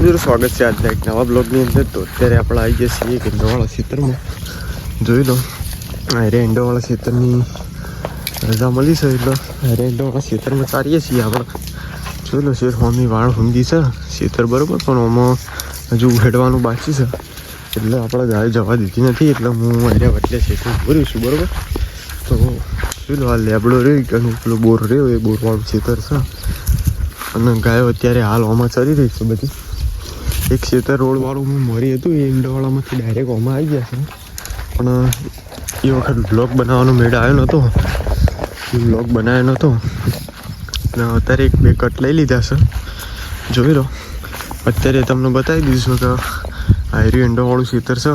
સ્વાગત છે આજના એક નવા બ્લોગની અંદર. તો અત્યારે આપણે આવી ગયા છીએ ઈંડોવાળા ખેતરમાં. જોઈ લો, અરે ઈંડોવાળા ખેતરની રજા મળી છે એટલે અરે ઈંડોવાળા ખેતરમાં ચારીએ છીએ આપણે. જોઈ લો શેર હોમી વાળ ઊંધી છે ખેતર બરાબર, પણ આમાં હજુ ઉહેડવાનું બાકી છે એટલે આપણે ગાય જવા દીધી નથી. એટલે હું અરે વચ્ચે ખેતર ભર્યું છું બરાબર. તો જોઈ લો આ લેબડો રહ્યો અને પેલો બોર રહ્યો, એ બોરવાળું ખેતર છે અને ગાયો અત્યારે હાલ ઓમાં ચરી રહી છે બધી. એક ખેતર રોડવાળું હું મરી હતું એ ઈંડોવાળામાંથી ડાયરેક્ટ ઓમાં આવી ગયા છે, પણ એ વખત બ્લોગ બનાવવાનો મેળ આવ્યો નહોતો, બ્લોગ બનાવ્યો નહોતો. અને અત્યારે એક બે કટ લઈ લીધા છે. જોઈ લો અત્યારે તમને બતાવી દીધું કે આ એરિયો ઈંડોવાળું ખેતર છે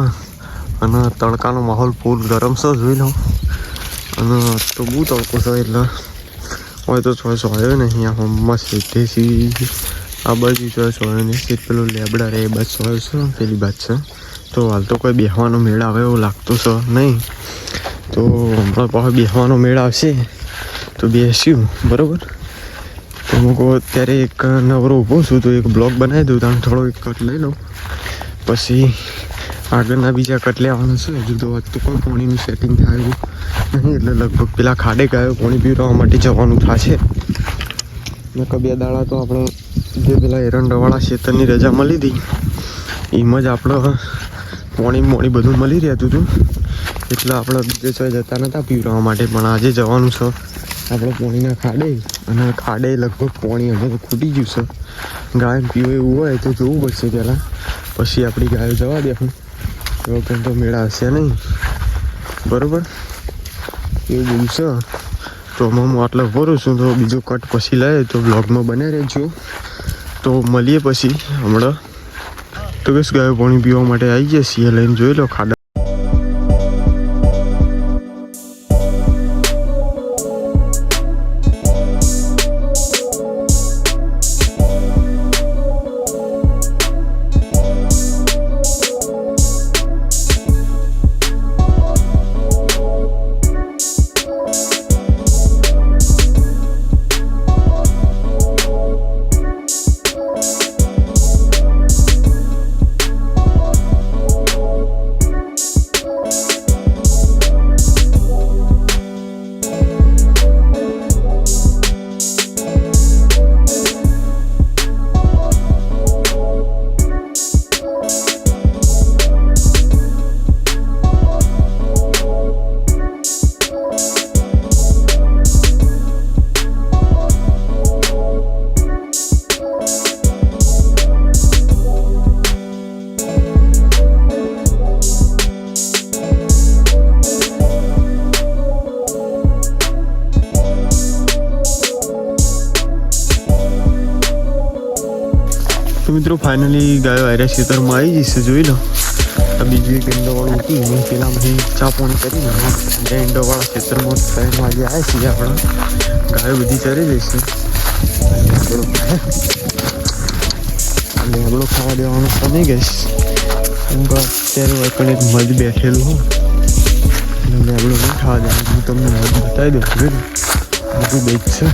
અને તડકાનો માહોલ ફૂલ ગરમ છે. જોઈ લો, અને તો બહુ તડકો છે એટલે હોય તો ચોઈસ હોય નહીં. આ હોમમાં સીધેથી આ બાજુ ચોઈસ હોય નહીં, સીધ પેલું લેબડા રહે એ બાજુ ચોઈસ છે, પેલી બાજુ છે. તો હાલ તો કોઈ બેસવાનો મેળ આવે એવું લાગતું છે નહીં. તો હમણાં પાછો બેસવાનો મેળ આવશે તો બેસ્યું બરાબર. તો હું કહું અત્યારે એક નવરો ઊભો છું તો એક બ્લોગ બનાવી દઉં, ત્યાં થોડો એક કટ લઈ લઉં, પછી આગળના બીજા કટ લેવાના છે. હજુ તો વાત તો કોઈ પાણીનું સેટિંગ થાય નહીં, એટલે લગભગ પેલા ખાડે ગાયો પાણી પીવડાવવા માટે જવાનું થશે. નકર બે દાડા તો આપણે જે પેલા એરંડાવાળા ખેતરની રજા મળી હતી એમાં જ આપણે પાણી બધું મળી રહેતું હતું, એટલે આપણે બીજે ચોય જતા નહોતા પીવડાવવા માટે. પણ આજે જવાનું છે આપણે પાણીના ખાડે, અને ખાડે લગભગ પાણી હવે તો ખૂટી ગયું છે. ગાય પીવે એવું હોય તો જોવું પડશે પહેલાં, પછી આપણી ગાયો જવા દેવું. એવો કંઈ તો મેળા હશે નહીં બરાબર, એવું બધું છે. તો હું આટલા ભરું છું, તો બીજો કટ પછી લે તો બ્લોગમાં બને રહેજો. તો મળીએ પછી હમણાં. તો બસ ગાયો પાણી પીવા માટે આવી ગયા છીએ લઈને. જોઈ લો ખાડા. તો મિત્રો ફાઇનલી ગાયો આર્યા ખેતરમાં આવી જશે. જોઈ લો આ બીજું એક ઈંડોવાળું હતું, હું પેલા પછી ચા પાણી કરીને ઈંડોવાળા ખેતરમાં 3 વાગે આવ્યા છીએ આપણે. ગાયો બધી ચરી જશે, લેબડો ખાવા દેવાનો સમય ગઈશ. હું તો અત્યારે વૈકણ એક મધ બેઠેલું હું એટલે લેબડો નહીં ખાવા દેવાનું. હું તમને મધ બતાવી દઉં. જોઈ બધું બેચ છે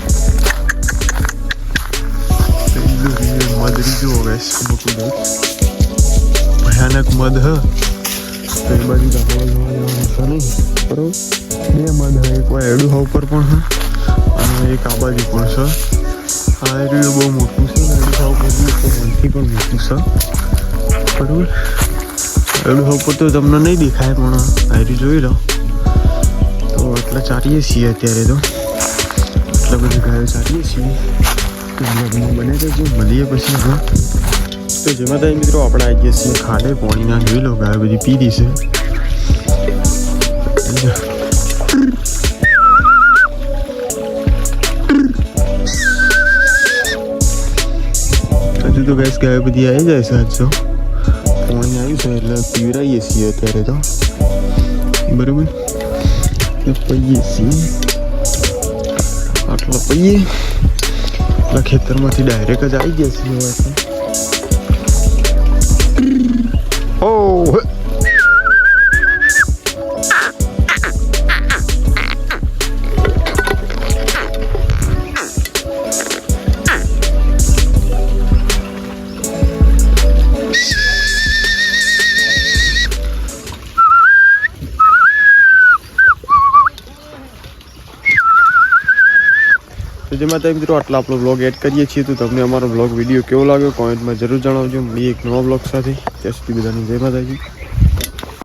મધ રીજો ગેસ, મોટું બહુ ભયાનક મધ હ. તો એ બાજુ દાખલા જવા જવાનું છે નહીં બરાબર. 2 મધ હ, એક એડું હા ઉપર પણ હ અને એક આ બાજુ પણ છે. આ એરિયો બહુ મોટું છે ને એડું હા ઉપર મનથી પણ મોટું છે બરાબર. એડું હા ઉપર તો તમને નહીં દેખાય, પણ આયરી જોઈ લો. તો એટલે ચારીએ છીએ અત્યારે, તો એટલા બધી ગાયો ચારીએ છીએ. બને રહેજો, મળીએ પછી હવે. તો જેમાં થાય મિત્રો આપણે આવી ગયા છીએ ખાડે પાણીના. જોઈ લો ગાય બધી પીધી છે. હજુ તો ગેસ ગાય બધી આવી જાય છે. હજુ પાણી આવ્યું છે એટલે પીવડાવીએ છીએ અત્યારે તો બરાબર. પીએ છીએ આટલા પીએ ખેતરમાંથી ડાયરેક્ટ જ આવી ગયા છીએ. Oh! તો જે માતા મિત્રો આટલા આપણો બ્લોગ એડ કરીએ છીએ. તો તમને અમારો બ્લોગ વિડીયો કેવો લાગ્યો કોમેન્ટમાં જરૂર જણાવજો. મળીએ એક નવા બ્લોગ સાથે. ત્યાં સુધી બધાને જય માતાજી.